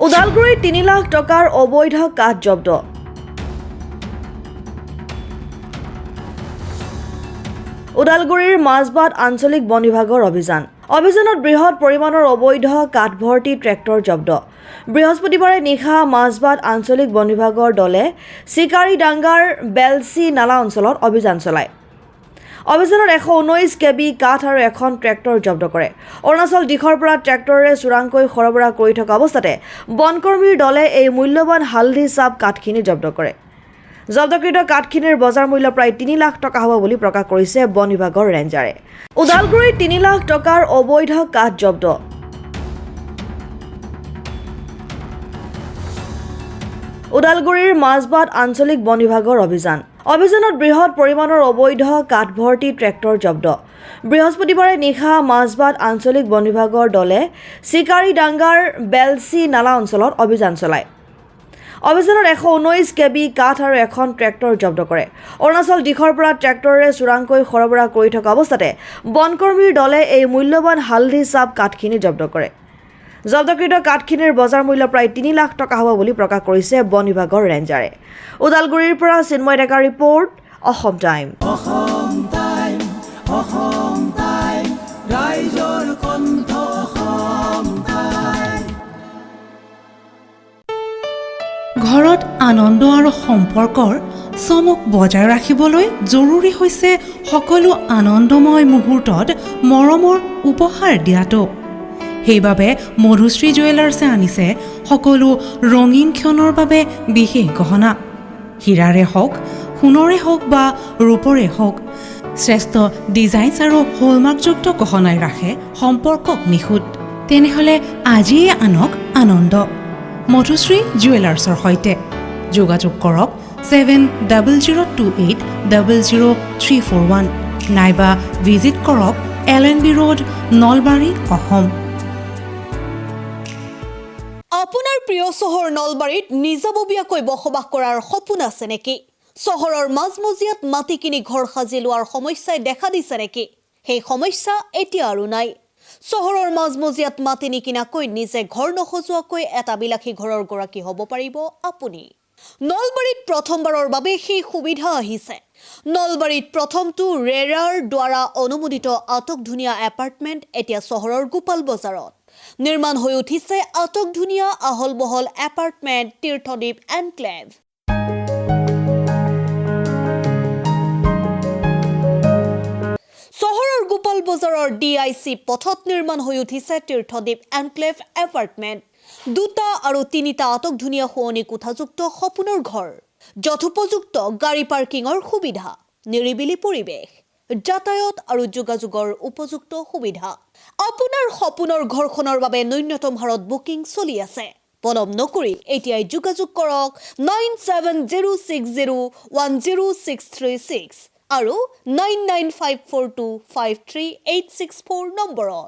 ওদালগুৰিত ৩ লাখ টকাৰ অবৈধ কাঠ জব্দ। ওদালগুৰিৰ মাজবাট আঞ্চলিক বন বিভাগৰ অভিযানত বৃহৎ পৰিমাণৰ অবৈধ কাঠ ভৰ্তি ট্ৰেক্টৰ জব্দ। বৃহস্পতিবাৰে নিশা মাজবাট আঞ্চলিক বন বিভাগৰ দলে চিকাৰীডাঙ্গাৰ বেলচি নালা অঞ্চলত অভিযান চলায়। অভিযানত 119 কেবি কাঠ আৰু এখন ট্ৰেক্টৰ জব্দ কৰে। অৰুণাচল দিশৰ পৰা ট্ৰেক্টৰেৰে চোৰাংকৈ সৰবৰাহ কৰি থকা অৱস্থাতে বনকৰ্মীৰ দলে এই মূল্যৱান হালধি চাপ কাঠখিনি জব্দ কৰে। জব্দকৃত কাঠখিনিৰ বজাৰ মূল্য প্ৰায় ৩ লাখ টকা হ'ব বুলি প্ৰকাশ কৰিছে বন বিভাগৰ ৰেঞ্জাৰে। ওদালগুৰিত ৩ লাখ টকাৰ অবৈধ কাঠ জব্দ। ওদালগুৰিৰ মাজবাট আঞ্চলিক বন বিভাগৰ অভিযানত বৃহৎ পৰিমাণৰ অবৈধ কাঠ ভৰ্তি ট্ৰেক্টৰ জব্দ। বৃহস্পতিবাৰে নিশা মাজবাট আঞ্চলিক বন বিভাগৰ দলে চিকাৰীডাঙ্গাৰ বেলচি নালা অঞ্চলত অভিযান চলায়। অভিযানত 119 কেবি কাঠ আৰু এখন ট্ৰেক্টৰ জব্দ কৰে। অৰুণাচল দিশৰ পৰা ট্ৰেক্টৰেৰে চোৰাংকৈ সৰবৰাহ কৰি থকা অৱস্থাতে বনকৰ্মীৰ দলে এই মূল্যৱান হালধি চাপ কাঠখিনি জব্দ কৰে। জব্দকৃত কাঠখিনিৰ বজাৰ মূল্য প্ৰায় ৩ লাখ টকা হ'ব বুলি প্ৰকাশ কৰিছে বন বিভাগৰ ৰেঞ্জাৰে। ওদালগুৰিৰ পৰা চিন্ময় ডেকাৰ ৰিপৰ্ট, অসম টাইম। ঘৰত আনন্দ আৰু সম্পৰ্কৰ চমক বজাই ৰাখিবলৈ জৰুৰী হৈছে সকলো আনন্দময় মুহূৰ্তত মৰমৰ উপহাৰ দিয়াটো। সেইবাবে মধুশ্ৰী জুৱেলাৰ্ছে আনিছে সকলো ৰঙীন ক্ষণৰ বাবে বিশেষ গহনা। হীৰাৰে হওক, সোণৰে হওক বা ৰূপৰে হওক, শ্ৰেষ্ঠ ডিজাইনছ আৰু হলমাৰ্কযুক্ত গহনাই ৰাখে সম্পৰ্কক নিখুঁত। তেনেহ'লে আজিয়ে আনক আনন্দ মধুশ্ৰী জুৱেলাৰ্ছৰ সৈতে। যোগাযোগ কৰক 7028000341 নাইবা ভিজিট কৰক LNB ৰোড, নলবাৰী, অসম। আপোনাৰ প্ৰিয় চহৰ নলবাৰীত নিজাববীয়াকৈ বসবাস কৰাৰ সপোন আছে নেকি? চহৰৰ মাজমজিয়াত মাটি কিনি ঘৰ সাজি লোৱাৰ সমস্যাই দেখা দিছে নেকি? সেই সমস্যা এতিয়া আৰু নাই। চহৰৰ মাজমজিয়াত মাটি নিকিনাকৈ নিজে ঘৰ নসজোৱাকৈ এটা বিলাসী ঘৰৰ গৰাকী হ'ব পাৰিব আপুনি। নলবাৰীত প্ৰথমবাৰৰ বাবে সেই সুবিধা আহিছে। নলবাৰীত প্ৰথমটো ৰেৰাৰ দ্বাৰা অনুমোদিত আটকধুনীয়া এপাৰ্টমেণ্ট এতিয়া চহৰৰ গোপাল বজাৰত নিৰ্মাণ হৈ উঠিছে। আটকধুনীয়া আহল বহল এপাৰ্টমেণ্ট তীৰ্থদ্বীপ এনক্লেভ। চহৰৰ গোপাল বজাৰৰ DIC পথত নিৰ্মাণ হৈ উঠিছে তীৰ্থদ্বীপ এনক্লেভ এপাৰ্টমেণ্ট। 2টা আৰু 3টা আটকধুনীয়া শুৱনি কোঠাযুক্ত সপোনৰ ঘৰ, যথোপযুক্ত গাড়ী পাৰ্কিঙৰ সুবিধা, নিৰিবিলি পৰিৱেশ, যাতায়াত আৰু যোগাযোগৰ উপযুক্ত সুবিধা। আপোনাৰ সপোনৰ ঘৰখনৰ বাবে ন্যূনতম হাৰত বুকিং চলি আছে। পলম নকৰি এতিয়াই যোগাযোগ কৰক 9706010636 আৰু 9954253864 নম্বৰত।